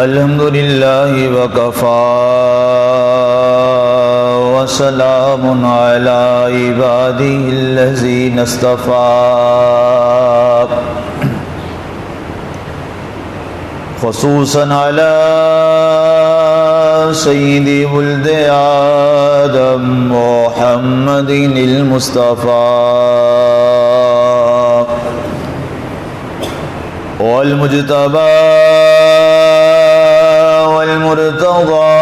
الحمد للہ وکفى وسلام علی عباده الذین اصطفى خصوصا علی سید ولد آدم محمد المصطفى والمجتبى والمرتضى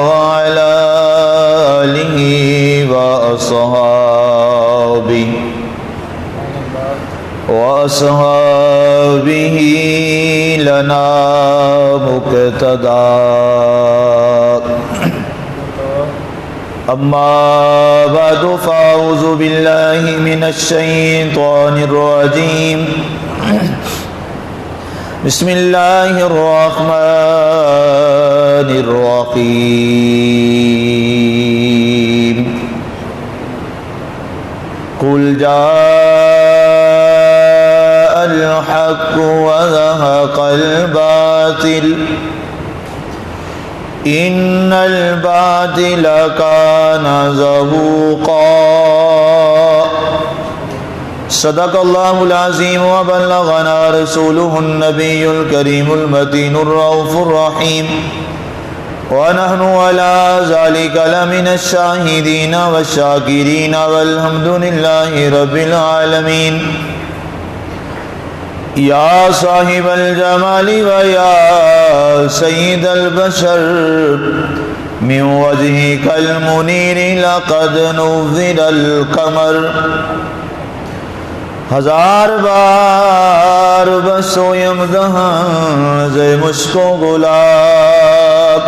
وعلى آله وأصحابه لنا مقتدى أما بعد فأعوذ بالله من الشيطان الرجيم بسم الله الرحمن الرحيم قل جاء الحق وزهق الباطل إن الباطل كان زهوقا صدق اللہ العظیم وبلغنا رسوله النبی الکریم المتین الرؤوف الرحیم ونحن على ذلك لمن الشاہدین والشاکرین والحمد للہ رب العالمین یا صاحب الجمال ویا سید البشر من وجهك المنیر لقد نور القمر ہزار بار بسویم دہاں زی مشک و گلاب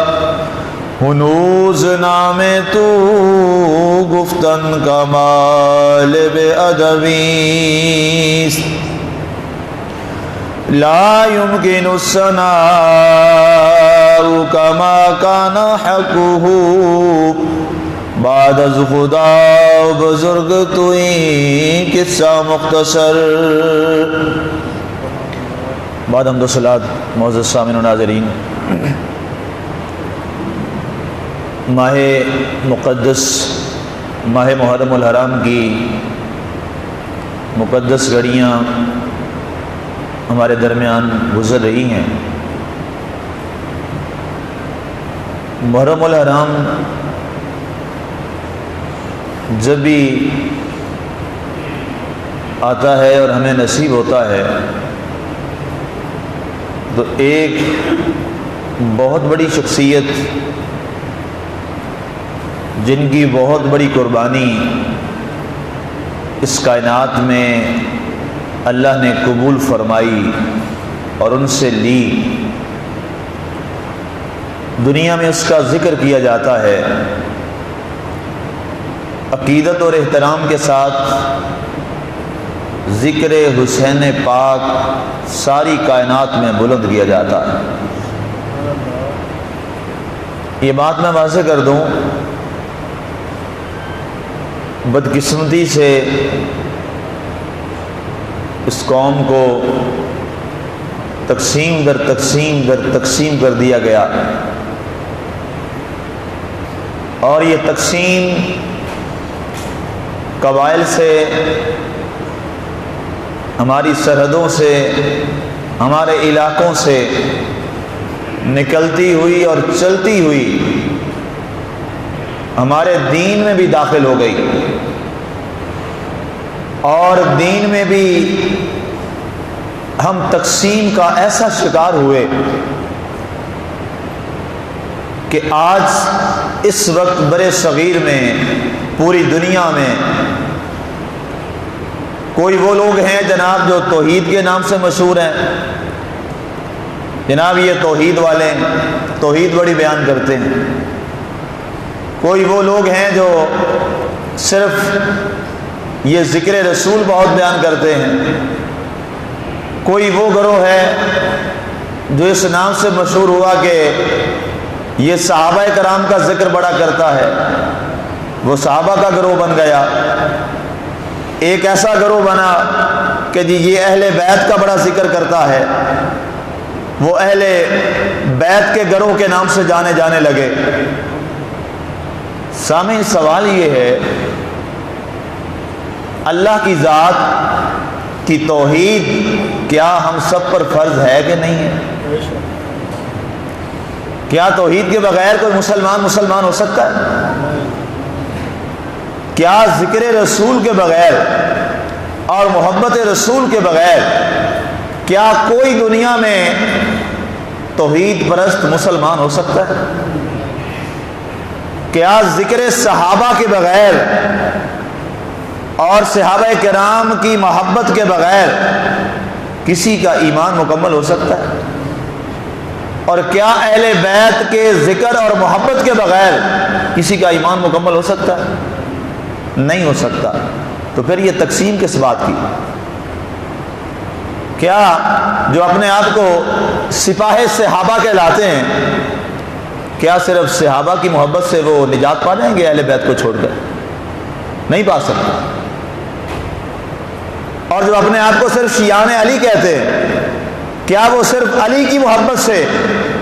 ہنوز نام تو گفتن کمال بے ادبیست لا يمكن الثناء كما كان حقه بعد از خدا بزرگ توئی قصہ مختصر بعد حمد و صلوات معزز سامعین و ناظرین، ماہ مقدس ماہ محرم الحرام کی مقدس گھڑیاں ہمارے درمیان گزر رہی ہیں۔ محرم الحرام جب بھی آتا ہے اور ہمیں نصیب ہوتا ہے تو ایک بہت بڑی شخصیت جن کی بہت بڑی قربانی اس کائنات میں اللہ نے قبول فرمائی اور ان سے لی، دنیا میں اس کا ذکر کیا جاتا ہے، عقیدت اور احترام کے ساتھ ذکر حسین پاک ساری کائنات میں بلند کیا جاتا ہے۔ یہ بات میں واضح کر دوں، بدقسمتی سے اس قوم کو تقسیم در تقسیم در تقسیم کر دیا گیا، اور یہ تقسیم قبائل سے، ہماری سرحدوں سے، ہمارے علاقوں سے نکلتی ہوئی اور چلتی ہوئی ہمارے دین میں بھی داخل ہو گئی، اور دین میں بھی ہم تقسیم کا ایسا شکار ہوئے کہ آج اس وقت برے صغیر میں پوری دنیا میں کوئی وہ لوگ ہیں جناب جو توحید کے نام سے مشہور ہیں، جناب یہ توحید والے توحید بڑی بیان کرتے ہیں، کوئی وہ لوگ ہیں جو صرف یہ ذکر رسول بہت بیان کرتے ہیں، کوئی وہ گروہ ہے جو اس نام سے مشہور ہوا کہ یہ صحابہ کرام کا ذکر بڑا کرتا ہے، وہ صحابہ کا گروہ بن گیا۔ ایک ایسا گروہ بنا کہ جی یہ اہل بیت کا بڑا ذکر کرتا ہے، وہ اہل بیت کے گروہ کے نام سے جانے جانے لگے۔ سامعین، سوال یہ ہے، اللہ کی ذات کی توحید کیا ہم سب پر فرض ہے کہ نہیں ہے؟ کیا توحید کے بغیر کوئی مسلمان ہو سکتا ہے؟ کیا ذکر رسول کے بغیر اور محبت رسول کے بغیر کیا کوئی دنیا میں توحید پرست مسلمان ہو سکتا ہے؟ کیا ذکر صحابہ کے بغیر اور صحابہ کرام کی محبت کے بغیر کسی کا ایمان مکمل ہو سکتا ہے؟ اور کیا اہل بیت کے ذکر اور محبت کے بغیر کسی کا ایمان مکمل ہو سکتا ہے؟ نہیں ہو سکتا۔ تو پھر یہ تقسیم کس بات کی؟ کیا جو اپنے آپ کو سپاہ صحابہ کہلاتے ہیں، کیا صرف صحابہ کی محبت سے وہ نجات پا جائیں گے اہل بیت کو چھوڑ کر؟ نہیں پا سکتے۔ اور جو اپنے آپ کو صرف شیعان علی کہتے ہیں، کیا وہ صرف علی کی محبت سے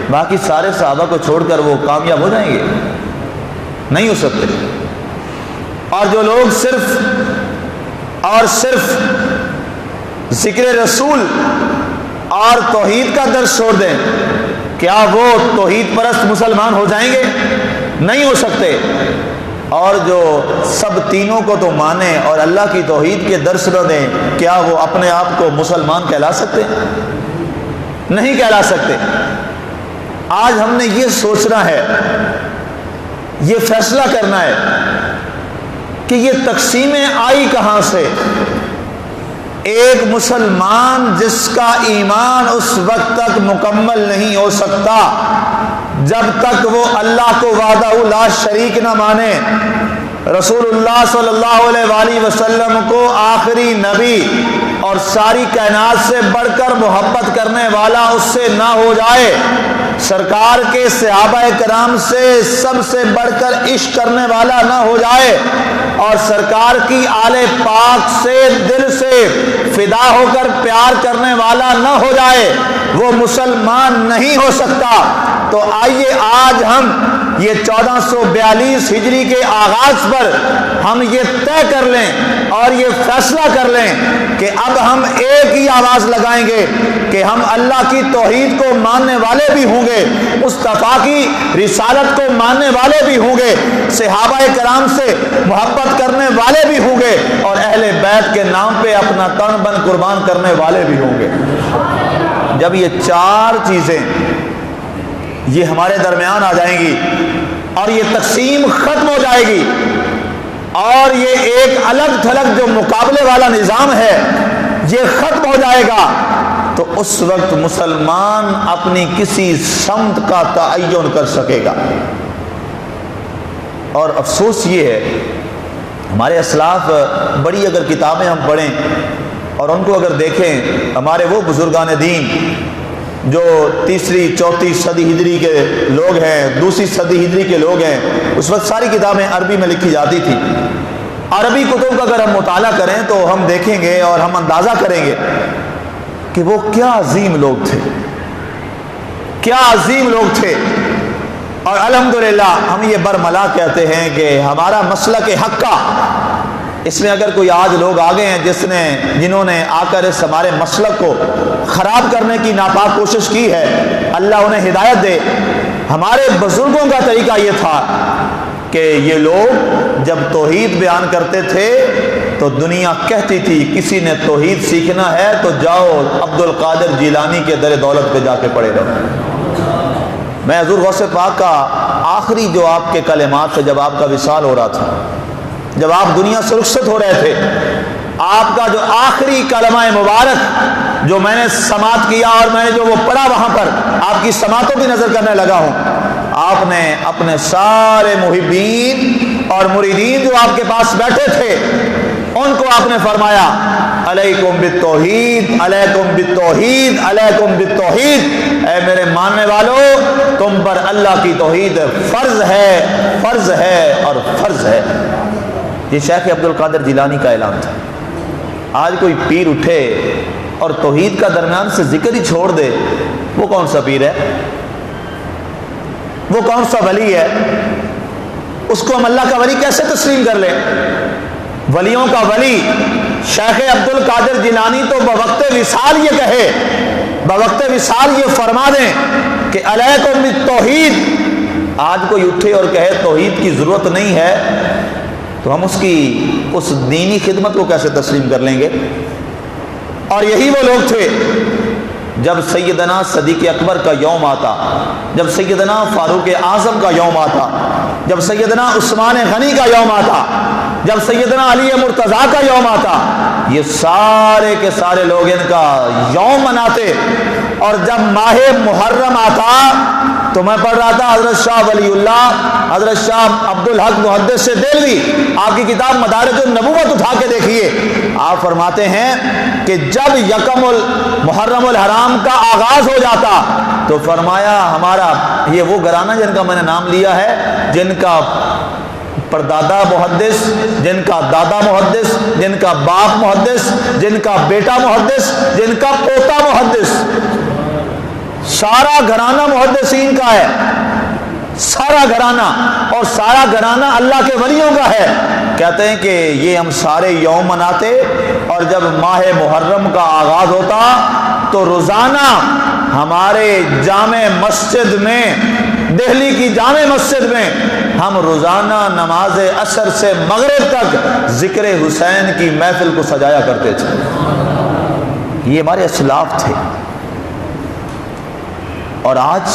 باقی سارے صحابہ کو چھوڑ کر وہ کامیاب ہو جائیں گے؟ نہیں ہو سکتے۔ اور جو لوگ صرف اور صرف ذکر رسول اور توحید کا درس چھوڑ دیں، کیا وہ توحید پرست مسلمان ہو جائیں گے؟ نہیں ہو سکتے۔ اور جو سب تینوں کو تو مانے اور اللہ کی توحید کے درس نہ دیں، کیا وہ اپنے آپ کو مسلمان کہلا سکتے؟ نہیں کہلا سکتے۔ آج ہم نے یہ سوچنا ہے، یہ فیصلہ کرنا ہے کہ یہ تقسیمیں آئی کہاں سے؟ ایک مسلمان جس کا ایمان اس وقت تک مکمل نہیں ہو سکتا جب تک وہ اللہ کو وحدہ لا شریک نہ مانے، رسول اللہ صلی اللہ علیہ وآلہ وسلم کو آخری نبی اور ساری کائنات سے بڑھ کر محبت کرنے والا اس سے نہ ہو جائے، سرکار کے صحابہ کرام سے سب سے بڑھ کر عشق کرنے والا نہ ہو جائے، اور سرکار کی آل پاک سے دل سے فدا ہو کر پیار کرنے والا نہ ہو جائے، وہ مسلمان نہیں ہو سکتا۔ تو آئیے آج ہم یہ 1442 ہجری کے آغاز پر ہم یہ طے کر لیں اور یہ فیصلہ کر لیں کہ اب ہم ایک ہی آواز لگائیں گے کہ ہم اللہ کی توحید کو ماننے والے بھی ہوں گے، مصطفیٰ کی رسالت کو ماننے والے بھی ہوں گے، صحابہ کرام سے محبت کرنے والے بھی ہوں گے، اور اہل بیت کے نام پہ اپنا تن بن قربان کرنے والے بھی ہوں گے۔ جب یہ چار چیزیں یہ ہمارے درمیان آ جائیں گی اور یہ تقسیم ختم ہو جائے گی اور یہ ایک الگ تھلگ جو مقابلے والا نظام ہے یہ ختم ہو جائے گا، تو اس وقت مسلمان اپنی کسی سمت کا تعین کر سکے گا۔ اور افسوس یہ ہے، ہمارے اسلاف بڑی اگر کتابیں ہم پڑھیں اور ان کو اگر دیکھیں، ہمارے وہ بزرگان دین جو تیسری چوتھی صدی ہجری کے لوگ ہیں، دوسری صدی ہجری کے لوگ ہیں، اس وقت ساری کتابیں عربی میں لکھی جاتی تھی۔ عربی کتب کا اگر ہم مطالعہ کریں تو ہم دیکھیں گے اور ہم اندازہ کریں گے کہ وہ کیا عظیم لوگ تھے، کیا عظیم لوگ تھے۔ اور الحمدللہ ہم یہ برملا کہتے ہیں کہ ہمارا مسلک حق کا، اس میں اگر کوئی آج لوگ آگے ہیں جنہوں نے آ کر اس ہمارے مسلک کو خراب کرنے کی ناپاک کوشش کی ہے، اللہ انہیں ہدایت دے۔ ہمارے بزرگوں کا طریقہ یہ تھا کہ یہ لوگ جب توحید بیان کرتے تھے تو دنیا کہتی تھی کسی نے توحید سیکھنا ہے تو جاؤ عبد القادر جیلانی کے در دولت پہ جا کے پڑے رہو۔ میں حضور غوث پاک کا آخری جو آپ کے کلمات تھے جب آپ کا وصال ہو رہا تھا، جب آپ دنیا سے رخصت ہو رہے تھے، آپ کا جو آخری کلمہ مبارک جو میں نے سماعت کیا اور میں نے جو وہ پڑھا، وہاں پر آپ کی سماعتوں کی نظر کرنے لگا ہوں، آپ نے اپنے سارے محبین اور مریدین جو آپ کے پاس بیٹھے تھے ان کو آپ نے فرمایا علیکم بالتوحید، علیکم بالتوحید، علیکم بالتوحید، اے میرے ماننے والوں تم پر اللہ کی توحید فرض ہے، فرض ہے اور فرض ہے۔ یہ شیخ عبد القادر جیلانی کا اعلان تھا۔ آج کوئی پیر اٹھے اور توحید کا درمیان سے ذکر ہی چھوڑ دے، وہ کون سا پیر ہے؟ وہ کون سا ولی ہے؟ اس کو ہم اللہ کا ولی کیسے تسلیم کر لیں؟ ولیوں کا ولی شیخ عبد القادر جیلانی تو بوقت وصال یہ کہے، بوقت وصال یہ فرما دیں کہ علیکم بالتوحید، آج کوئی اٹھے اور کہے توحید کی ضرورت نہیں ہے تو ہم اس دینی خدمت کو کیسے تسلیم کر لیں گے؟ اور یہی وہ لوگ تھے جب سیدنا صدیق اکبر کا یوم آتا، جب سیدنا فاروق اعظم کا یوم آتا، جب سیدنا عثمان غنی کا یوم آتا، جب سیدنا علی مرتضیٰ کا یوم آتا، یہ سارے کے سارے لوگ ان کا یوم مناتے۔ اور جب ماہ محرم آتا تو میں پڑھ رہا تھا حضرت شاہ ولی اللہ، حضرت شاہ عبد الحق محدث سے دہلوی، آپ کی کتاب مدارج النبوت اٹھا کے دیکھیے، آپ فرماتے ہیں کہ جب یکم محرم الحرام کا آغاز ہو جاتا تو فرمایا ہمارا یہ وہ گھرانہ جن کا میں نے نام لیا ہے، جن کا پردادا محدث، جن کا دادا محدث، جن کا باپ محدث، جن کا بیٹا محدث، جن کا پوتا محدث، سارا گھرانہ محدثین کا ہے، سارا گھرانہ، اور سارا گھرانہ اللہ کے ولیوں کا ہے۔ کہتے ہیں کہ یہ ہم سارے یوم مناتے، اور جب ماہ محرم کا آغاز ہوتا تو روزانہ ہمارے جامع مسجد میں، دہلی کی جامع مسجد میں، ہم روزانہ نماز عصر سے مغرب تک ذکر حسین کی محفل کو سجایا کرتے تھے۔ یہ ہمارے اسلاف تھے۔ اور آج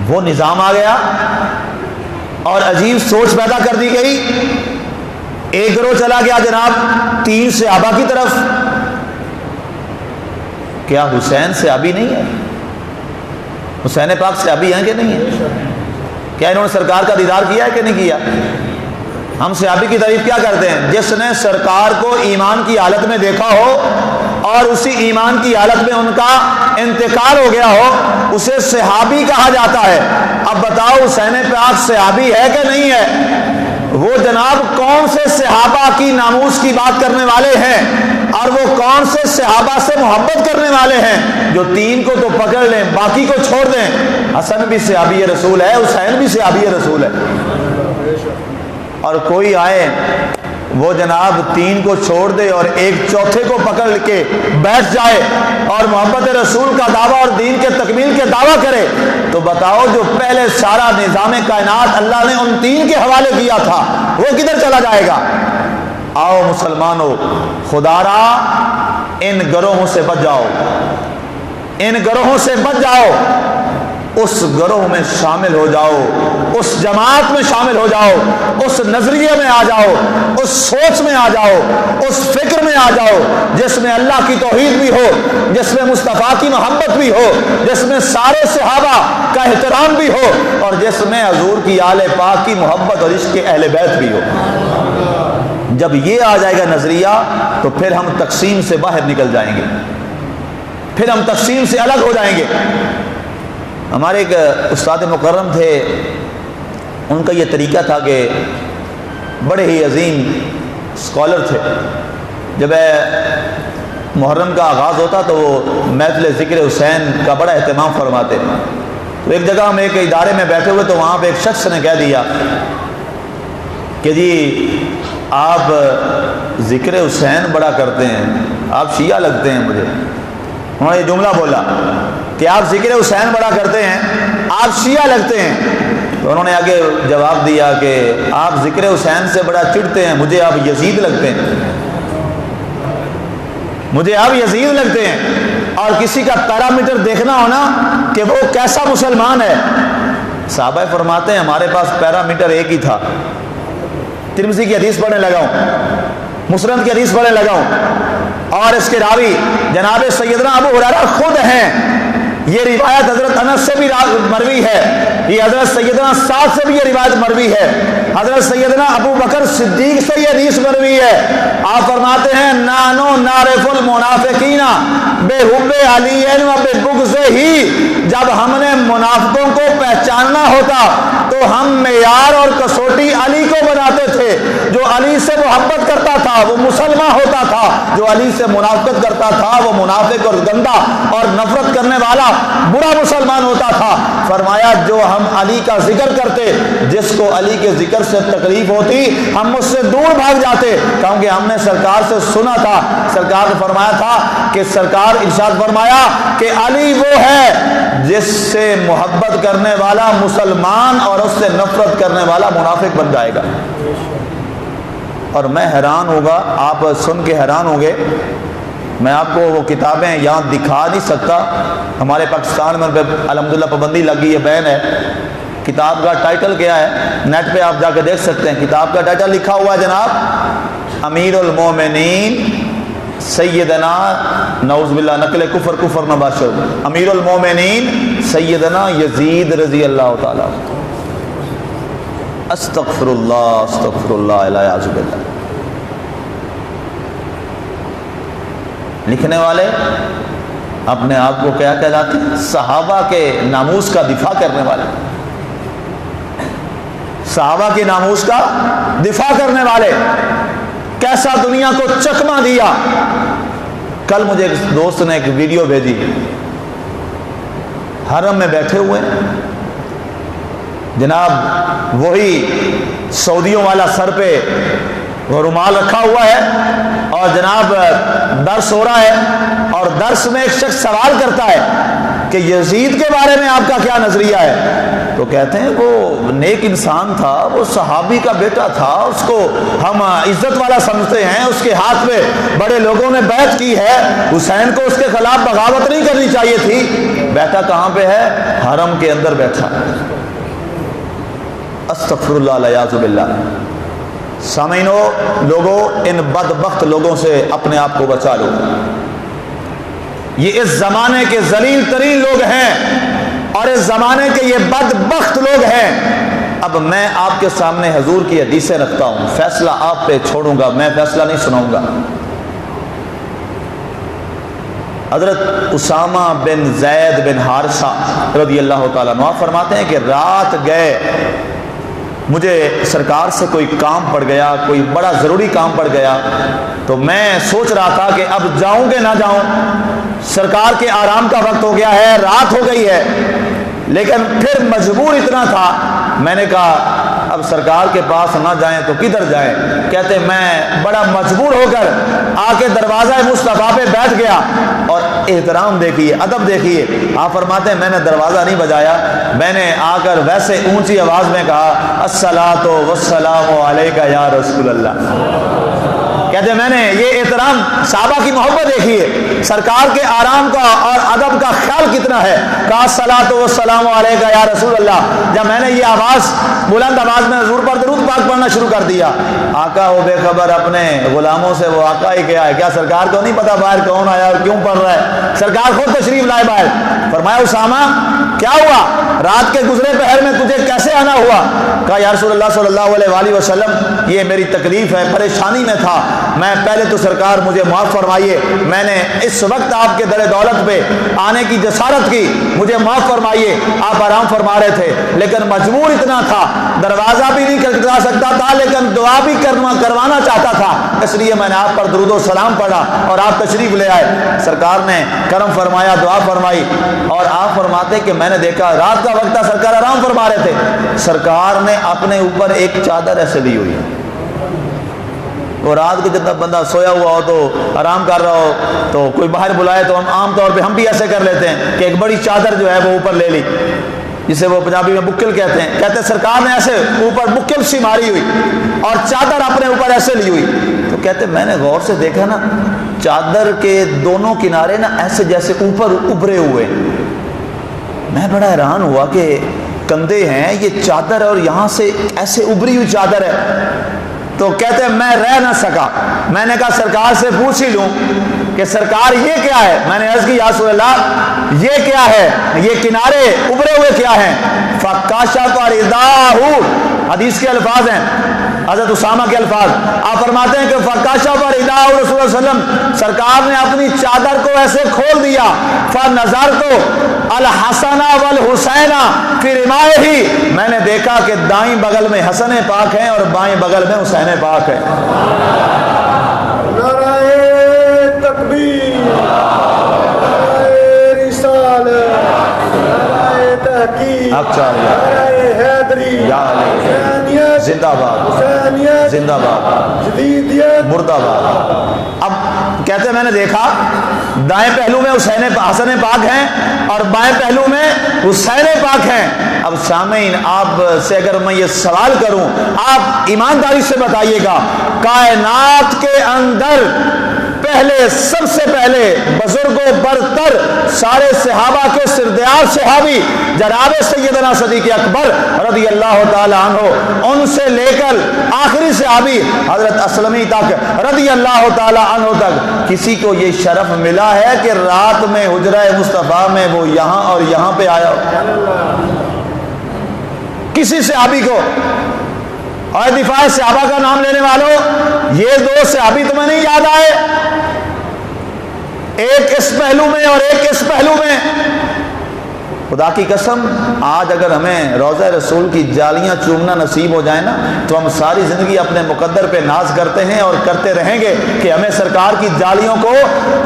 وہ نظام آ گیا اور عجیب سوچ پیدا کر دی گئی۔ ایک گروہ چلا گیا جناب 3 صحابہ کی طرف۔ کیا حسین صحابی نہیں ہے؟ حسین پاک صحابی ہیں کہ نہیں ہے؟ کیا انہوں نے سرکار کا دیدار کیا ہے کہ نہیں کیا؟ ہم صحابی کی تعریف کیا کرتے ہیں؟ جس نے سرکار کو ایمان کی حالت میں دیکھا ہو اور اسی ایمان کی حالت میں ان کا انتقال ہو گیا ہو، اسے صحابی کہا جاتا ہے۔ اب بتاؤ حسین پاک صحابی ہے کہ نہیں ہے؟ وہ جناب کون سے صحابہ کی ناموس کی بات کرنے والے ہیں، اور وہ کون سے صحابہ سے محبت کرنے والے ہیں جو 3 کو تو پکڑ لیں باقی کو چھوڑ دیں؟ حسن بھی صحابی رسول ہے، حسین بھی صحابی رسول ہے۔ اور کوئی آئے وہ جناب 3 کو چھوڑ دے اور 1/4 کو پکڑ کے بیٹھ جائے اور محبت رسول کا دعویٰ اور دین کے تکمیل کے دعویٰ کرے، تو بتاؤ جو پہلے سارا نظام کائنات اللہ نے ان 3 کے حوالے کیا تھا وہ کدھر چلا جائے گا؟ آؤ مسلمانوں، خدا را ان گروہوں سے بچ جاؤ، ان گروہوں سے بچ جاؤ، اس گروہ میں شامل ہو جاؤ، اس جماعت میں شامل ہو جاؤ، اس نظریے میں آ جاؤ، اس سوچ میں آ جاؤ، اس فکر میں آ جاؤ جس میں اللہ کی توحید بھی ہو، جس میں مصطفیٰ کی محبت بھی ہو، جس میں سارے صحابہ کا احترام بھی ہو، اور جس میں حضور کی آل پاک کی محبت اور عشق اہل بیت بھی ہو۔ جب یہ آ جائے گا نظریہ تو پھر ہم تقسیم سے باہر نکل جائیں گے، پھر ہم تقسیم سے الگ ہو جائیں گے۔ ہمارے ایک استاد مکرم تھے، ان کا یہ طریقہ تھا کہ بڑے ہی عظیم اسکالر تھے۔ جب محرم کا آغاز ہوتا تو وہ محفل ذکر حسین کا بڑا اہتمام فرماتے۔ تو ایک جگہ ہم ایک ادارے میں بیٹھے ہوئے تو وہاں پہ ایک شخص نے کہہ دیا کہ جی آپ ذکر حسین بڑا کرتے ہیں، آپ شیعہ لگتے ہیں مجھے۔ انہوں نے یہ جملہ بولا کہ آپ ذکر حسین بڑا کرتے ہیں، آپ شیعہ لگتے ہیں۔ تو انہوں نے آگے جواب دیا کہ آپ ذکر حسین سے بڑا چڑھتے ہیں، مجھے آپ یزید لگتے ہیں، مجھے آپ یزید لگتے ہیں۔ اور کسی کا پیرامیٹر دیکھنا ہونا کہ وہ کیسا مسلمان ہے، صحابہ فرماتے ہیں ہمارے پاس پیرامیٹر ایک ہی تھا۔ ترمذی کی حدیث پڑھنے لگا ہوں، مسند کی حدیث پڑھنے لگا ہوں، اور اس کے راوی جناب سیدنا ابو ہریرہ خود ہیں۔ یہ روایت حضرت انس سے بھی مروی ہے، یہ حضرت سیدنا سعد سے بھی یہ روایت مروی ہے، حضرت سیدنا ابو بکر صدیق سے یہ حدیث مروی ہے۔ آپ فرماتے ہیں نانو نعرف المنافقین بحب علی و ببغضہ، جب ہم نے منافقوں کو پہچاننا ہوتا تو ہم معیار اور کسوٹی علی کو بناتے تھے۔ جو علی سے محبت کرتا تھا وہ مسلمان ہوتا تھا، جو علی سے منافقت کرتا تھا وہ منافق اور گندا اور نفرت کرنے والا برا مسلمان ہوتا تھا۔ فرمایا جو ہم علی کا ذکر کرتے، جس کو علی کے ذکر سے تکلیف ہوتی ہم اس سے دور بھاگ جاتے، کیونکہ ہم نے سرکار سے سنا تھا، سرکار نے فرمایا تھا کہ سرکار ارشاد فرمایا کہ علی وہ ہے جس سے محبت کرنے والا مسلمان اور اس سے نفرت کرنے والا منافق بن جائے گا۔ اور میں حیران ہوگا، آپ سن کے حیران ہوگے، میں آپ کو وہ کتابیں یہاں دکھا نہیں سکتا، ہمارے پاکستان میں الحمدللہ پابندی لگ گئی ہے، بین ہے۔ کتاب کا ٹائٹل کیا ہے؟ نیٹ پہ آپ جا کے دیکھ سکتے ہیں، کتاب کا ٹائٹل لکھا ہوا ہے جناب امیر المومنین سیدنا، نعوذ باللہ نقل کفر نباشر، امیر المومنین سیدنا یزید رضی اللہ تعالیٰ، استغفر اللہ الیاذ باللہ۔ لکھنے والے اپنے آپ کو کیا کہلاتے ہیں؟ صحابہ کے ناموس کا دفاع کرنے والے، صحابہ کے ناموس کا دفاع کرنے والے۔ کیسا دنیا کو چکما دیا۔ کل مجھے ایک دوست نے ایک ویڈیو بھیجی، حرم میں بیٹھے ہوئے جناب، وہی سعودیوں والا سر پہ وہ رومال رکھا ہوا ہے اور جناب درس ہو رہا ہے، اور درس میں ایک شخص سوال کرتا ہے کہ یزید کے بارے میں آپ کا کیا نظریہ ہے؟ تو کہتے ہیں وہ نیک انسان تھا، وہ صحابی کا بیٹا تھا، اس کو ہم عزت والا سمجھتے ہیں، اس کے ہاتھ میں بڑے لوگوں نے بیعت کی ہے، حسین کو اس کے خلاف بغاوت نہیں کرنی چاہیے تھی۔ بیٹا کہاں پہ ہے؟ حرم کے اندر بیٹھا۔ استغفر اللہ الیاذ باللہ۔ سامعینو، لوگوں، ان بدبخت لوگوں سے اپنے آپ کو بچا لو۔ یہ اس زمانے کے ذلیل ترین لوگ ہیں اور اس زمانے کے یہ بدبخت لوگ ہیں۔ اب میں آپ کے سامنے حضور کی حدیثیں رکھتا ہوں، فیصلہ آپ پہ چھوڑوں گا، میں فیصلہ نہیں سناؤں گا۔ حضرت اسامہ بن زید بن حارثہ رضی اللہ تعالیٰ عنہ فرماتے ہیں کہ رات گئے، مجھے سرکار سے کوئی کام پڑ گیا، کوئی بڑا ضروری کام پڑ گیا، تو میں سوچ رہا تھا کہ اب جاؤں کہ نہ جاؤں، سرکار کے آرام کا وقت ہو گیا ہے، رات ہو گئی ہے، لیکن پھر مجبور اتنا تھا، میں نے کہا اب سرکار کے پاس نہ جائیں تو کدھر جائیں؟ کہتے میں بڑا مجبور ہو کر آ کے دروازہ مصطفیٰ پہ بیٹھ گیا، اور احترام دیکھیے، ادب دیکھیے، آپ فرماتے ہیں میں نے دروازہ نہیں بجایا، میں نے آ کر ویسے اونچی آواز میں کہا الصلاۃ والسلام علیک یا رسول اللہ۔ کہتے ہیں میں نے یہ احترام، صحابہ کی محبت دیکھیے، سرکار کے آرام کا اور ادب کا خیال کتنا ہے۔ کہا الصلاۃ والسلام علیک یا رسول اللہ۔ جب میں نے یہ آواز بلند آواز میں حضور پر درود پاک پڑھنا شروع کر دیا، آقا ہو بے خبر اپنے غلاموں سے، وہ آقا ہی کیا ہے، کیا سرکار کو نہیں پتا باہر کون آیا اور کیوں پڑھ رہا ہے؟ سرکار خود تشریف لائے باہر۔ فرمایا اسامہ کیا ہوا، رات کے گزرے پہر میں تجھے کیسے آنا ہوا؟ کہا یا رسول اللہ صلی اللہ علیہ وآلہ وسلم، یہ میری تکلیف ہے، پریشانی میں تھا، میں پہلے تو سرکار مجھے معاف فرمائیے، میں نے اس وقت آپ کے در دولت پہ آنے کی جسارت کی، مجھے معاف فرمائیے، آپ آرام فرما رہے تھے، لیکن مجبور اتنا تھا، دروازہ بھی نہیں کھٹکھٹا سکتا تھا، لیکن دعا بھی کروانا چاہتا تھا، اس لیے میں نے آپ پر درود و سلام پڑھا اور آپ تشریف لے آئے۔ سرکار نے کرم فرمایا، دعا فرمائی، اور آپ فرماتے کہ میں نے دیکھا رات کا وقت تھا، سرکار آرام فرما رہے تھے، سرکار نے اپنے اوپر ایک چادر ایسے لی ہوئی ہے، وہ رات کو جتنا بندہ سویا ہوا ہو تو آرام کر رہا ہو تو کوئی باہر بلائے تو ہم عام طور پہ ہم بھی ایسے کر لیتے ہیں کہ ایک بڑی چادر جو ہے وہ اوپر لے لی، جسے وہ پنجابی میں بکل کہتے ہیں، کہتے ہیں سرکار نے ایسے اوپر بکل سی ماری ہوئی اور چادر اپنے اوپر ایسے لی ہوئی، تو کہتے ہیں میں نے غور سے دیکھا نا، چادر کے دونوں کنارے نا ایسے جیسے اوپر ابھرے ہوئے، میں بڑا حیران ہوا کہ کندھے ہیں یہ چادر اور یہاں سے ایسے ابھری ہوئی چادر ہے، تو کہتے ہیں میں رہ نہ سکا، میں نے کہا سرکار سے پوچھ ہی لوں کہ سرکار یہ کیا ہے؟ میں نے عرض کی یا رسول اللہ یہ کیا ہے، یہ کنارے ابھرے ہوئے کیا ہیں؟ فَكَشَفَ رِضَاهُ، حدیث کے الفاظ ہیں، حضرت اسامہ کے الفاظ، آپ فرماتے ہیں کہ فکشف رداء رسول اللہ صلی اللہ علیہ وسلم، سرکار نے اپنی چادر کو ایسے کھول دیا، فنظرت الحسن والحسین فی رمائہ، میں نے دیکھا کہ دائیں بغل میں حسن پاک ہیں اور بائیں بغل میں حسین پاک ہے۔ نعرہ تکبیر، نعرہ رسالت، نعرہ تحقیق، نعرہ حیدری، حسینیت زندہ باد، حسینیت زندہ باد، جدیدیت مردہ باد۔ اب کہتے ہیں میں نے دیکھا دائیں پہلو میں حسن پاک ہیں اور بائیں پہلو میں حسین پاک ہیں۔ اب سامعین آپ سے اگر میں یہ سوال کروں، آپ ایمانداری سے بتائیے گا، کائنات کے اندر پہلے سب سے پہلے بزرگ و برتر سارے صحابہ کے سردار صحابی جناب سیدنا صدیق اکبر رضی اللہ تعالی عنہ، ان سے لے کر آخری صحابی حضرت اسلمی تک رضی اللہ تعالی عنہ تک، کسی کو یہ شرف ملا ہے کہ رات میں حجرہ مصطفیٰ میں وہ یہاں اور یہاں پہ آیا ہو؟ کسی صحابی کو؟ اور دفاع صحابہ کا نام لینے والوں، یہ دو صحابی تمہیں نہیں یاد آئے؟ ایک اس پہلو میں اور ایک اس پہلو میں۔ خدا کی قسم آج اگر ہمیں روضہ رسول کی جالیاں چومنا نصیب ہو جائے نا تو ہم ساری زندگی اپنے مقدر پہ ناز کرتے ہیں اور کرتے رہیں گے کہ ہمیں سرکار کی جالیوں کو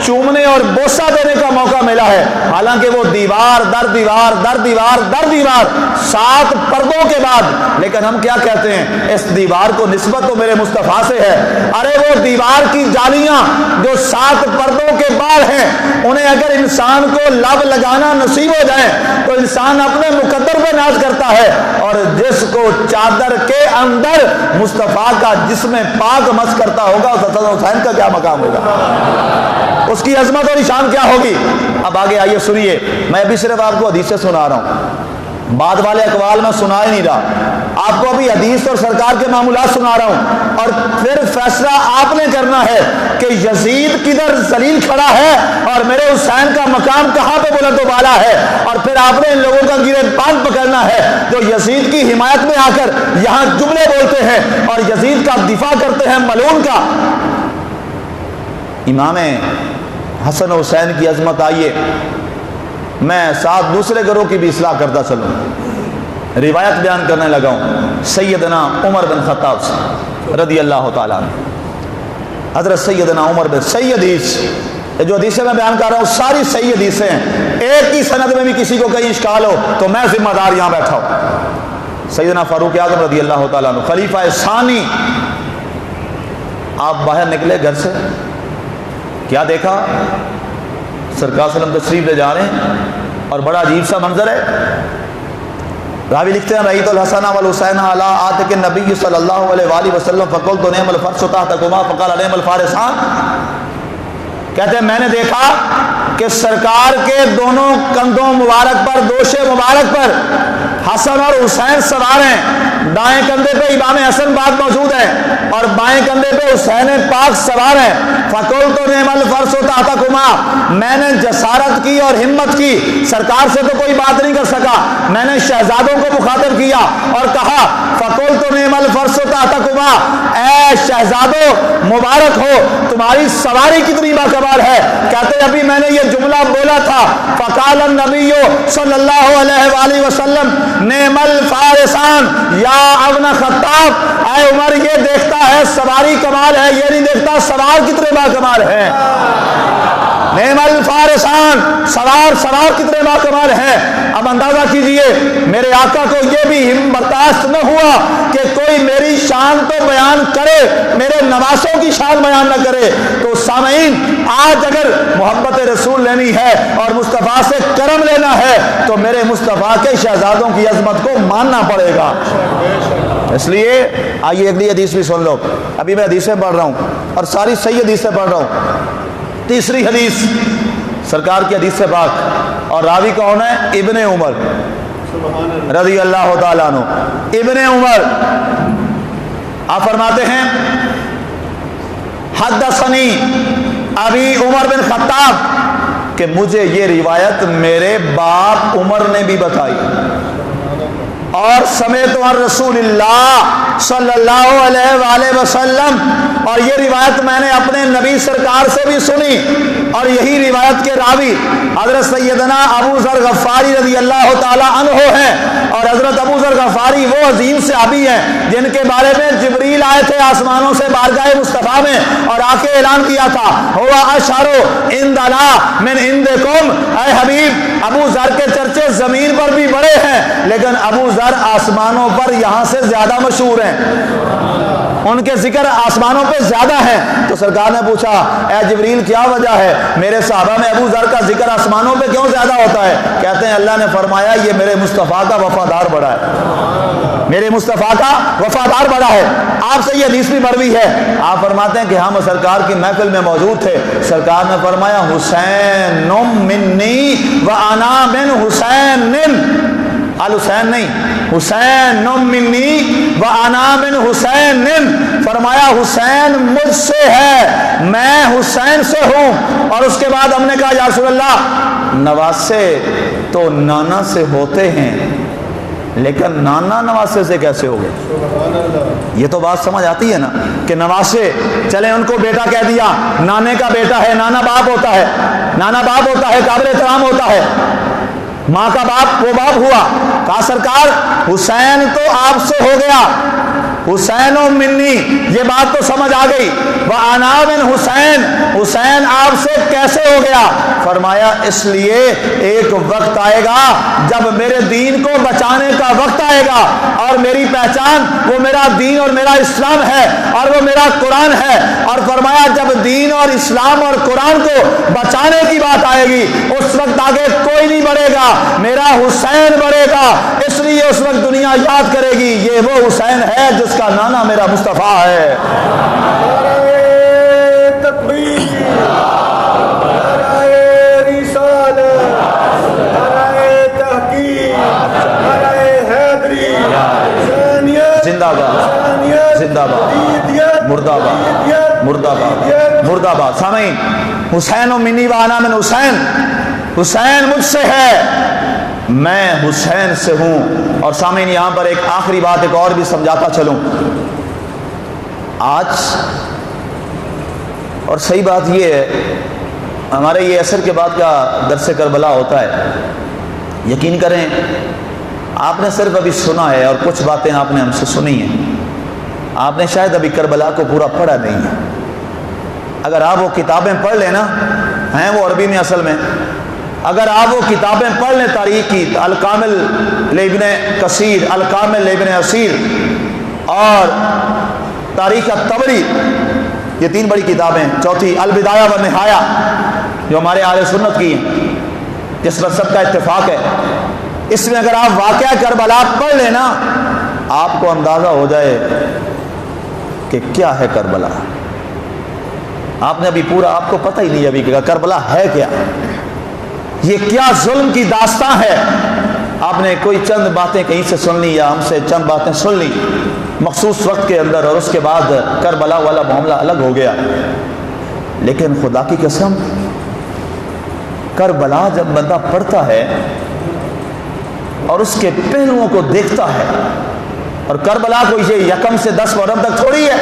چومنے اور بوسہ دینے کا موقع ملا ہے، حالانکہ وہ دیوار در دیوار در دیوار در دیوار 7 پردوں کے بعد، لیکن ہم کیا کہتے ہیں، اس دیوار کو نسبت تو میرے مصطفیٰ سے ہے۔ ارے وہ دیوار کی جالیاں جو 7 پردوں کے بعد ہیں، انہیں اگر انسان کو لب لگانا نصیب ہو جائے تو انسان اپنے مقدر پہ ناز کرتا ہے، اور جس کو چادر کے اندر مصطفیٰ کا جسم پاک مس کرتا ہوگا اس حسن حسین کا کیا مقام ہوگا، اس کی عظمت اور شان کیا ہوگی۔ اب آگے آئیے سنیے، میں ابھی صرف آپ کو حدیث سے سنا رہا ہوں، بعد والے اقوال میں سنا ہی نہیں رہا، آپ کو ابھی حدیث اور سرکار کے معمولات سنا رہا ہوں، اور پھر فیصلہ آپ نے کرنا ہے کہ یزید کدھر ذلیل کھڑا ہے اور میرے حسین کا مقام کہاں پہ بلند و بالا ہے، اور پھر آپ نے ان لوگوں کا گریبان پکڑنا ہے جو یزید کی حمایت میں آ کر یہاں جملے بولتے ہیں اور یزید کا دفاع کرتے ہیں ملعون کا۔ امام حسن حسین کی عظمت آئیے، میں ساتھ دوسرے گروہ کی بھی اصلاح کرتا چلوں، روایت بیان کرنے لگا ہوں سیدنا عمر بن خطاب سے رضی اللہ تعالیٰ عنہ۔ حضرت سیدنا عمر بن صحیح حدیث، جو حدیثیں میں بیان کر رہا ہوں ساری صحیح حدیثیں ہیں، ایک ہی سند میں بھی کسی کو کہیں اشکال ہو تو میں ذمہ دار یہاں بیٹھا ہوں۔ سیدنا فاروق اعظم رضی اللہ تعالیٰ عنہ خلیفہ ثانی، آپ باہر نکلے گھر سے، کیا دیکھا؟ سرکار صلی اللہ علیہ وسلم تشریف لے جا رہے ہیں اور بڑا عجیب سا منظر ہے۔ راوی لکھتے ہیں رأیت الحسن والحسین علی عاتق النبی صلی اللہ علیہ وآلہ وسلم فقلت نعم الفرس تحتکما فقال نعم الفارسان، کہتے ہیں میں نے دیکھا کہ سرکار کے دونوں کندھوں مبارک پر، دوش مبارک پر حسن اور حسین سوار ہیں، دائیں کندھے پہ امام حسن پاک موجود ہیں اور بائیں کندھے پہ حسین پاک سوار ہیں۔ فقلت نعم الفرس تحتکما، میں نے جسارت کی اور ہمت کی، سرکار سے تو کوئی بات نہیں کر سکا، میں نے شہزادوں کو مخاطب کیا اور کہا فقلت نعم الفرس تحتکما، اے شہزادوں مبارک ہو، تمہاری سواری کتنی باکمال ہے۔ کہتے ابھی میں نے یہ جملہ بولا تھا، فقال النبی صلی اللہ علیہ وآلہ وسلم نعم الفارسان یا ابن خطاب، اے عمر یہ دیکھتا ہے سواری کمال ہے، یہ نہیں دیکھتا سوار کتنے باکمال ہیں۔ نعم الفارسان، سوار کتنے باکمال ہیں۔ اب اندازہ کیجئے میرے آقا کو یہ بھی برداشت نہ ہوا کہ کوئی میری شان تو بیان کرے، میرے نواسوں کی شان بیان نہ کرے۔ تو سامعین آج اگر محبت رسول لینی ہے اور مصطفیٰ سے کرم لینا ہے تو میرے مصطفیٰ کے شہزادوں کی عظمت کو ماننا پڑے گا۔ اس لیے آئیے اگلی حدیث بھی سن لو، ابھی میں حدیثیں پڑھ رہا ہوں اور ساری صحیح حدیثیں پڑھ رہا ہوں۔ تیسری حدیث سرکار کی حدیث سے پاک، اور راوی کون ہے؟ ابن عمر رضی اللہ تعالیٰ عنہ۔ ابن عمر آپ فرماتے ہیں حدثنی ابی عمر بن خطاب کہ مجھے یہ روایت میرے باپ عمر نے بھی بتائی۔ اور سمیت رسول اللہ صلی اللہ علیہ وآلہ وسلم، اور یہ روایت میں نے اپنے نبی سرکار سے بھی سنی، اور یہی روایت کے راوی حضرت سیدنا ابو ذر غفاری رضی اللہ تعالی عنہ ہیں، اور حضرت ابو ذر غفاری وہ عظیم صحابی ہیں جن کے بارے میں جبریل آئے تھے آسمانوں سے بارگاہ مصطفیٰ میں اور آ کے اعلان کیا تھا ہوا اشارو عندنا من عندکم، اے حبیب ابو ذر کے چرچے زمین پر بھی بڑے ہیں لیکن ابو ذر آسمانوں پر یہاں سے زیادہ مشہور ہیں، ان کے ذکر آسمانوں پہ زیادہ ہیں۔ تو سرکار نے پوچھا اے جبریل کیا وجہ ہے، میرے صحابہ میں ابو ذر کا ذکر آسمانوں پہ کیوں زیادہ ہوتا ہے؟ کہتے ہیں اللہ نے فرمایا یہ میرے مصطفیٰ کا وفادار بڑا ہے، میرے مصطفیٰ کا وفادار بڑا ہے۔ آپ سے یہ حدیث بھی مروی ہے، آپ فرماتے ہیں کہ ہم سرکار کی محفل میں موجود تھے، سرکار نے فرمایا حسین منی و انا من حسین، الحسین نہیں، حسین منی و انا من حسین، فرمایا حسین مجھ سے ہے میں حسین سے ہوں۔ اور اس کے بعد ہم نے کہا یا رسول اللہ نواسے تو نانا سے ہوتے ہیں لیکن نانا نواسے سے کیسے ہو گئے؟ یہ تو بات سمجھ آتی ہے نا کہ نواسے چلیں ان کو بیٹا کہہ دیا، نانے کا بیٹا ہے، نانا باپ ہوتا ہے، نانا باپ ہوتا ہے، قابل احترام ہوتا ہے، ماں کا باپ وہ باپ ہوا۔ کہا سرکار حسین تو آپ سے ہو گیا، حسین و منی یہ بات تو سمجھ آ گئی، وَأَنَا مِنْ حسین، حسین آپ سے کیسے ہو گیا؟ فرمایا اس لیے ایک وقت آئے گا جب میرے دین کو بچانے کا وقت آئے گا، اور میری پہچان وہ میرا دین اور میرا اسلام ہے اور وہ میرا قرآن ہے، اور فرمایا جب دین اور اسلام اور قرآن کو بچانے کی بات آئے گی اس وقت آگے کوئی نہیں بڑھے گا، میرا حسین بڑھے گا، اس لیے اس وقت دنیا یاد کرے گی یہ وہ حسین ہے جس کا نانا میرا مصطفیٰ ہے۔ تکبیر، نعرہ رسالت، نعرہ تحقیق، نعرہ حیدری، حسینیت زندہ باد، زندہ باد، مردہ باد، مردہ باد، مردہ باد۔ سامعین حسین و منی و انا من حسین، حسین مجھ سے ہے میں حسین سے ہوں۔ اور سامعین یہاں پر ایک آخری بات ایک اور بھی سمجھاتا چلوں، آج اور صحیح بات یہ ہے ہمارے یہ عصر کے بعد کا درس کربلا ہوتا ہے، یقین کریں آپ نے صرف ابھی سنا ہے اور کچھ باتیں آپ نے ہم سے سنی ہیں، آپ نے شاید ابھی کربلا کو پورا پڑھا نہیں ہے۔ اگر آپ وہ کتابیں پڑھ لیں نا، ہیں وہ عربی میں اصل میں، اگر آپ وہ کتابیں پڑھ لیں تاریخ کی، الکامل لابن کثیر، الکامل لابن اسیر اور تاریخ الطبری، یہ تین بڑی کتابیں، چوتھی البدایہ و نہایہ جو ہمارے اہل سنت کی ہیں جس پر سب کا اتفاق ہے، اس میں اگر آپ واقعہ کربلا پڑھ لیں نا آپ کو اندازہ ہو جائے کہ کیا ہے کربلا۔ آپ نے ابھی پورا آپ کو پتہ ہی نہیں ابھی کہ کربلا ہے کیا، یہ کیا ظلم کی داستان ہے۔ آپ نے کوئی چند باتیں کہیں سے سن لی یا ہم سے چند باتیں سن لی مخصوص وقت کے اندر، اور اس کے بعد کربلا والا معاملہ الگ ہو گیا، لیکن خدا کی قسم کربلا جب بندہ پڑھتا ہے اور اس کے پہلوؤں کو دیکھتا ہے، اور کربلا کو یہ 1 سے 10 محرم تک تھوڑی ہے،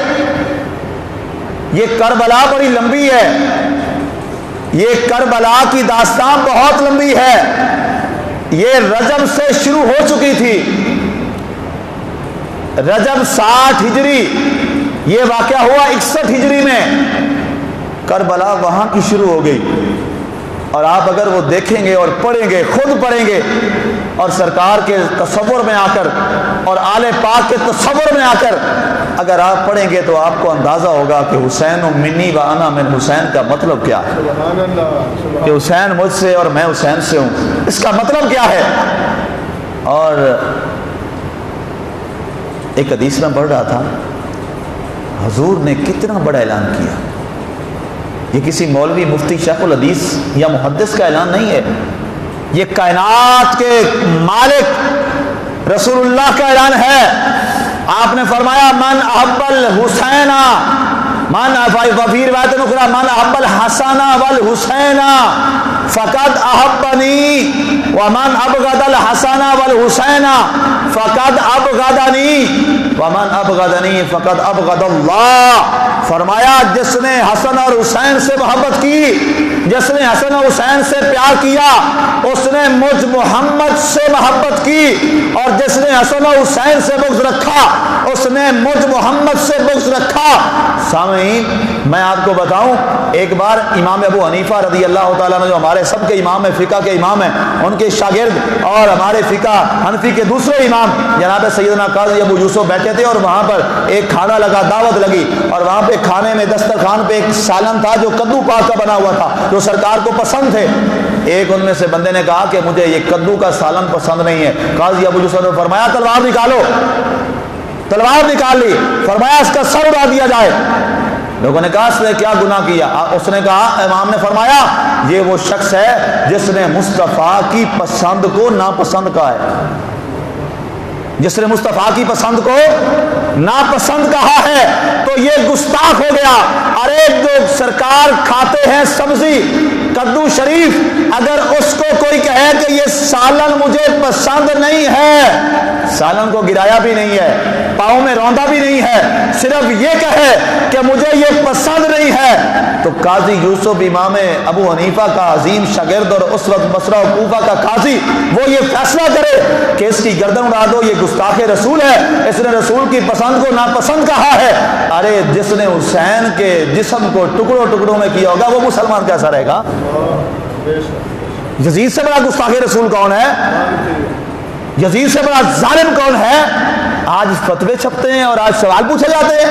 یہ کربلا بڑی لمبی ہے، یہ کربلا کی داستان بہت لمبی ہے، یہ رجب سے شروع ہو چکی تھی، رجب 60 ہجری، یہ واقعہ ہوا 61 ہجری میں، کربلا وہاں کی شروع ہو گئی۔ اور آپ اگر وہ دیکھیں گے اور پڑھیں گے، خود پڑھیں گے اور سرکار کے تصور میں آ کر اور آل پاک کے تصور میں آ کر اگر آپ پڑھیں گے تو آپ کو اندازہ ہوگا کہ حسین و منی و انا من حسین کا مطلب کیا ہے، کہ حسین مجھ سے اور میں حسین سے ہوں، اس کا مطلب کیا ہے۔ اور ایک حدیث میں پڑھ رہا تھا، حضور نے کتنا بڑا اعلان کیا، یہ کسی مولوی مفتی شیخ الحدیث یا محدث کا اعلان نہیں ہے، یہ کائنات کے مالک رسول اللہ کا اعلان ہے۔ آپ نے فرمایا من احب الحسین، من فی روایت اخری من احب الحسن والحسین فقد احبنی، ومن ابغض الحسن والحسین فقد ابغضنی ومن ابغضنی فقد ابغض اللہ۔ فرمایا جس نے حسن اور حسین سے محبت کی، جس نے حسن اور حسین سے پیار کیا، اس نے مجھ محمد سے محبت کی، اور جس نے حسن اور حسین سے بغض رکھا اس نے مجھ محمد سے بغض رکھا۔ سامعین، میں آپ کو بتاؤں، ایک بار امام ابو حنیفہ رضی اللہ تعالیٰ عنہ جو ہمارے سب کے امام ہیں، فقہ کے امام ہیں، ان کے شاگرد اور ہمارے فقہ حنفی کے دوسرے امام جناب سیدنا قاضی ابو یوسف بیٹھے تھے، اور وہاں پر ایک کھانا لگا، دعوت لگی، اور وہاں پہ کھانے میں دسترخوان پہ ایک سالن تھا جو کدو پاک کا بنا ہوا تھا، جو سرکار کو پسند تھے۔ ایک ان میں سے بندے نے کہا کہ مجھے یہ کدو کا سالن پسند نہیں ہے۔ قاضی ابو یوسف نے فرمایا تلوار نکالو، تلوار نکال لی، فرمایا اس کا سر اڑا دیا جائے۔ لوگوں نے کہا اس نے کیا گناہ کیا؟ اس نے کہا، امام نے فرمایا یہ وہ شخص ہے جس نے مصطفیٰ کی پسند کو ناپسند کہا ہے، جس نے مصطفیٰ کی پسند کو ناپسند کہا ہے تو یہ گستاخ ہو گیا۔ ارے جو سرکار کھاتے ہیں سبزی کدو شریف، اگر اس کو کوئی کہے کہ یہ سالن مجھے پسند نہیں ہے، سالن کو گرایا بھی نہیں ہے، پاؤں میں روندا بھی نہیں ہے، صرف یہ کہے کہ مجھے یہ پسند نہیں ہے، تو قاضی یوسف امام ابو حنیفہ کا عظیم شاگرد اور اس وقت بصرہ و کوفہ کا قاضی، وہ یہ فیصلہ کرے کہ اس کی گردن اڑا دو، یہ گستاخ رسول ہے، اس نے رسول کی پسند کو ناپسند کہا ہے۔ ارے جس نے حسین کے جسم کو ٹکڑوں ٹکڑوں میں کیا ہوگا وہ مسلمان کیسا رہے گا؟ یزید سے بڑا گستاخ رسول کون ہے؟ یزید سے بڑا ظالم کون ہے؟ آج فتوے چھپتے ہیں اور آج سوال پوچھے جاتے ہیں،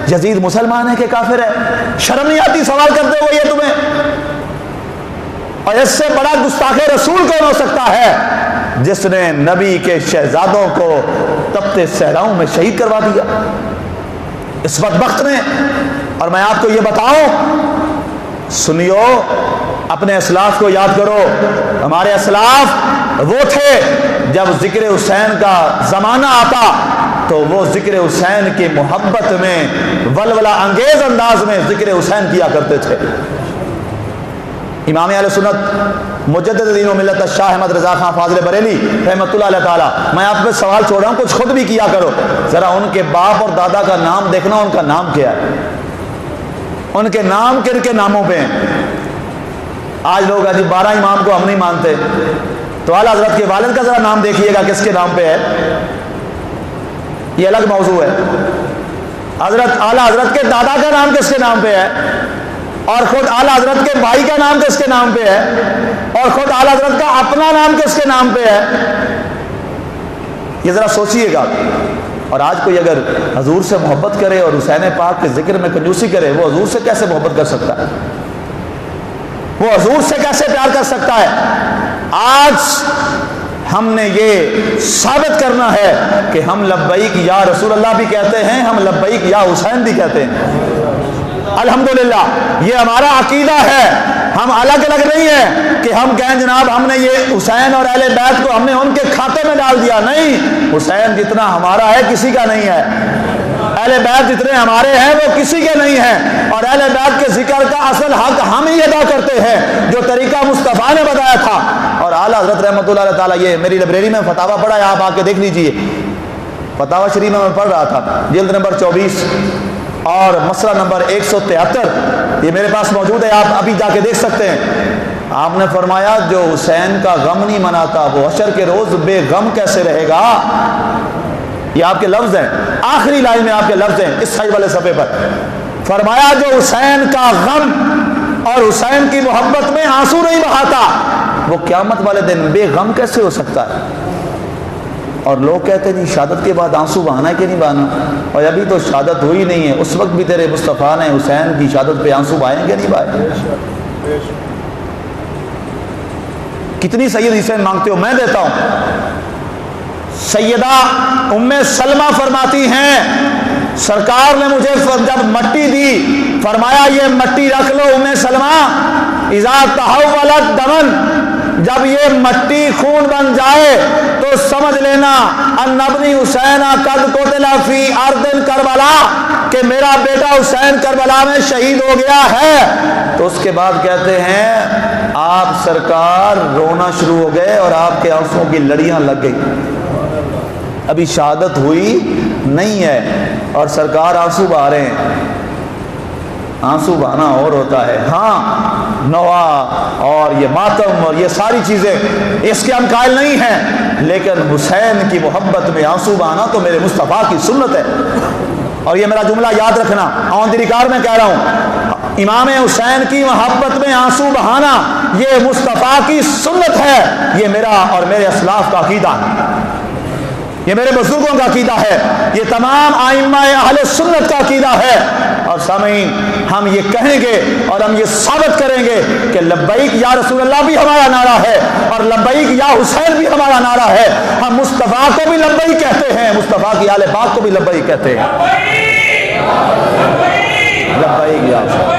یزید مسلمان ہے کہ کافر ہے؟ شرم نہیں آتی سوال کرتے ہوئے یہ تمہیں؟ اور اس سے بڑا گستاخ رسول کون ہو سکتا ہے جس نے نبی کے شہزادوں کو تپتے صحراؤں میں شہید کروا دیا اس بدبخت نے؟ اور میں آپ کو یہ بتاؤں، سنیو، اپنے اسلاف کو یاد کرو۔ ہمارے اسلاف وہ تھے جب ذکر حسین کا زمانہ آتا تو وہ ذکر حسین کی محبت میں ولولہ انگیز انداز میں ذکر حسین کیا کرتے تھے۔ امام اہل سنت مجدد دین و ملت شاہ احمد رضا خان فاضل بریلی رحمۃ اللہ علیہ تعالیٰ، میں آپ پہ سوال چھوڑ رہا ہوں، کچھ خود بھی کیا کرو، ذرا ان کے باپ اور دادا کا نام دیکھنا، ان کا نام کیا ہے، ان کے نام کن کے ناموں پہ ہیں۔ آج لوگ جی 12 امام کو ہم نہیں مانتے، تو اعلیٰ حضرت کے والد کا ذرا نام دیکھیے گا کس کے نام پہ ہے، یہ الگ موضوع ہے۔ حضرت اعلیٰ حضرت کے دادا کا نام کس کے نام پہ ہے، اور خود اعلیٰ حضرت کے بھائی کا نام کس کے نام پہ ہے، اور خود اعلیٰ حضرت کا اپنا نام کس کے نام پہ ہے، یہ ذرا سوچئے گا۔ اور آج کوئی اگر حضور سے محبت کرے اور حسین پاک کے ذکر میں کنجوسی کرے، وہ حضور سے کیسے محبت کر سکتا ہے؟ وہ حضور سے کیسے پیار کر سکتا ہے؟ آج ہم نے یہ ثابت کرنا ہے کہ ہم لبیک یا رسول اللہ بھی کہتے ہیں، ہم لبیک یا حسین بھی کہتے ہیں۔ الحمدللہ یہ ہمارا عقیدہ ہے، ہم الگ الگ نہیں ہیں کہ ہم کہیں جناب ہم نے یہ حسین اور اہل بیت کو ہم نے ان کے کھاتے میں ڈال دیا، نہیں، حسین جتنا ہمارا ہے کسی کا نہیں ہے، اہل بیت جتنے ہمارے ہیں وہ کسی کے نہیں ہیں، اور اہل بیت کے ذکر کا اصل حق ہم ہی ادا کرتے ہیں جو طریقہ مصطفیٰ نے بتایا تھا۔ اور اعلیٰ حضرت رحمۃ اللہ علیہ تعالیٰ، یہ میری لائبریری میں فتاویٰ پڑھا ہے، آپ آ کے دیکھ لیجئے، فتاویٰ شریف میں پڑھ رہا تھا، جلد نمبر 24 اور مسئلہ نمبر 173، یہ میرے پاس موجود ہے، آپ ابھی جا کے دیکھ سکتے ہیں۔ آپ نے فرمایا جو حسین کا غم نہیں مناتا وہ حشر کے روز بے غم کیسے رہے گا؟ یہ آپ کے لفظ ہیں، آخری لائن میں آپ کے لفظ ہیں اس سائڈ والے صفحے پر۔ فرمایا جو حسین کا غم اور حسین کی محبت میں آنسو نہیں بہاتا وہ قیامت والے دن بے غم کیسے ہو سکتا ہے؟ اور لوگ کہتے ہیں جی شہادت کے بعد آنسو بہانا ہے کہ نہیں بہانا، اور ابھی تو شہادت ہوئی نہیں ہے، اس وقت بھی تیرے مصطفیٰ نے حسین کی شہادت پہ آنسو بہائیں گے نہیں بہائیں؟ کتنی سید حسین مانگتے ہو؟ میں دیتا ہوں۔ سیدہ ام سلمہ فرماتی ہیں سرکار نے مجھے جب مٹی دی فرمایا یہ مٹی رکھ لو ام سلمہ، اذا تحولت دمن، جب یہ مٹی خون بن جائے تو سمجھ لینا ان ابنی حسین قد قتل فی ارض کربلا، کہ میرا بیٹا حسین کربلا میں شہید ہو گیا ہے۔ تو اس کے بعد کہتے ہیں آپ سرکار رونا شروع ہو گئے اور آپ کے آنسوؤں کی لڑیاں لگ گئی. ابھی شہادت ہوئی نہیں ہے اور سرکار آنسو بہا رہے ہیں. آنسو بہانا اور ہوتا ہے. ہاں نوا اور یہ ماتم اور یہ ساری چیزیں اس کے ہم قائل نہیں ہیں، لیکن حسین کی محبت میں آنسو بہانا تو میرے مصطفیٰ کی سنت ہے. اور یہ میرا جملہ یاد رکھنا، آن دی ریکارڈ میں کہہ رہا ہوں، امام حسین کی محبت میں آنسو بہانا یہ مصطفیٰ کی سنت ہے. یہ میرا اور میرے اسلاف کا عقیدہ ہے، یہ میرے بزرگوں کا عقیدہ ہے، یہ تمام ائمہ اہل سنت کا عقیدہ ہے. اور سامعین، ہم یہ کہیں گے اور ہم یہ ثابت کریں گے کہ لبیک یا رسول اللہ بھی ہمارا نعرہ ہے اور لبیک یا حسین بھی ہمارا نعرہ ہے. ہم مصطفیٰ کو بھی لبیک کہتے ہیں، مصطفیٰ کی آل پاک کو بھی لبیک کہتے ہیں. لبیک یا حسین.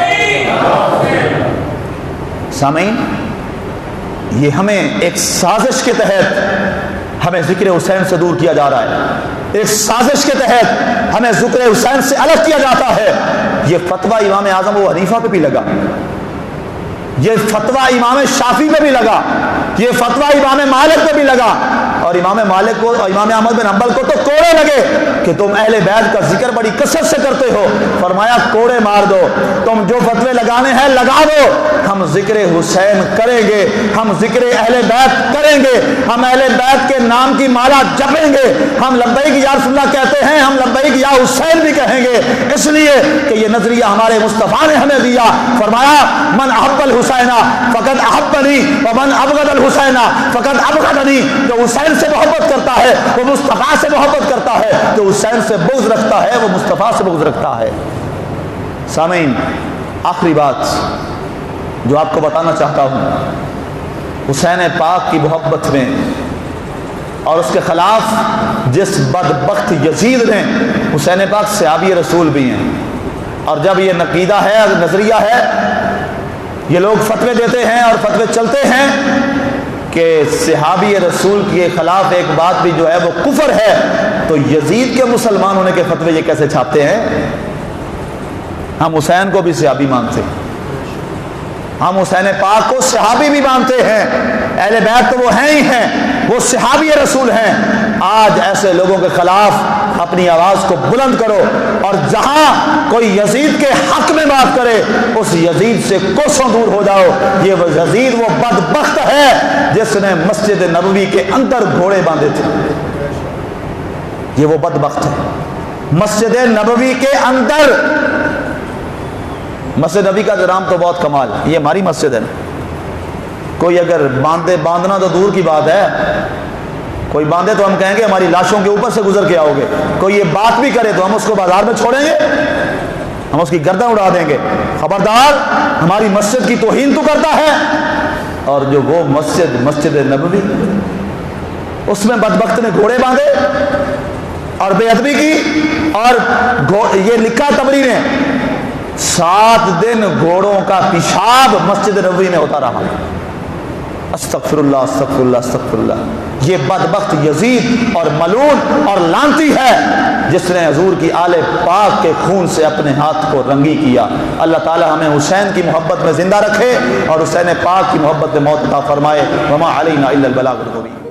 سامعین، یہ ہمیں ایک سازش کے تحت ہمیں ذکر حسین سے دور کیا جا رہا ہے. ایک سازش کے تحت ہمیں ذکر حسین سے الگ کیا جاتا ہے. یہ فتویٰ امام اعظم ابو حنیفہ پہ بھی لگا، یہ فتویٰ امام شافعی پہ بھی لگا، یہ فتویٰ امام مالک پہ بھی لگا. اور امام مالک کو اور امام احمد بن حنبل کو تو کوڑے لگے کہ تم اہل بیت کا ذکر بڑی کثرت سے کرتے ہو. فرمایا کوڑے مار دو، تم جو فتوے لگانے ہیں لگا دو، ہم ذکر حسین کریں گے، ہم ذکر اہل بیت کریں گے، ہم اہل بیت کے نام کی مالا جپیں گے. ہم لبیک یا رسول اللہ کہتے ہیں، ہم لبیک یا حسین بھی کہیں گے، اس لیے کہ یہ نظریہ ہمارے مصطفیٰ نے ہمیں دیا. فرمایا من احب الحسین فقد احبنی ومن ابغض الحسین فقد ابغضنی. جو حسین سے محبت کرتا ہے وہ مصطفیٰ سے محبت کرتا ہے، جو حسین سے بغض رکھتا ہے وہ مصطفیٰ سے بغض رکھتا ہے. سامعین، آخری بات جو آپ کو بتانا چاہتا ہوں، حسین پاک کی محبت میں اور اس کے خلاف جس بدبخت یزید نے، حسین پاک صحابی رسول بھی ہیں، اور جب یہ عقیدہ ہے، نظریہ ہے، یہ لوگ فتوے دیتے ہیں اور فتوے چلتے ہیں کہ صحابی رسول کے خلاف ایک بات بھی جو ہے وہ کفر ہے، تو یزید کے مسلمان ہونے کے فتوے یہ کیسے چھاپتے ہیں؟ ہم حسین کو بھی صحابی مانتے ہیں، ہم حسین پاک کو صحابی بھی مانتے ہیں، اہل بیت تو وہ ہیں ہی ہیں، وہ صحابی رسول ہیں. آج ایسے لوگوں کے خلاف اپنی آواز کو بلند کرو، اور جہاں کوئی یزید کے حق میں بات کرے اس یزید سے کوسوں دور ہو جاؤ. یہ یزید وہ بدبخت ہے جس نے مسجد نبوی کے اندر گھوڑے باندھے تھے. یہ وہ بدبخت ہے. مسجد نبوی کے اندر، مسجد نبی کا نظام تو بہت کمال ہے، یہ ہماری مسجد ہے. کوئی اگر باندھنا تو دور کی بات ہے، کوئی باندھے تو ہم کہیں گے ہماری لاشوں کے اوپر سے گزر کے آؤ گے. کوئی یہ بات بھی کرے تو ہم اس کو بازار میں چھوڑیں گے، ہم اس کی گردن اڑا دیں گے. خبردار، ہماری مسجد کی توہین تو کرتا ہے. اور جو وہ مسجد نبوی، اس میں بدبخت نے گھوڑے باندھے اور بے ادبی کی، اور یہ لکھا تبری نے 7 دن گھوڑوں کا پیشاب مسجد نبوی میں ہوتا رہا. استغفر اللہ استغفر اللہ استغفر اللہ. یہ بدبخت یزید اور ملعون اور لعنتی ہے جس نے حضور کی آل پاک کے خون سے اپنے ہاتھ کو رنگی کیا. اللہ تعالی ہمیں حسین کی محبت میں زندہ رکھے اور حسین پاک کی محبت میں موت عطا فرمائے. وما علینا الا البلاغ المبین.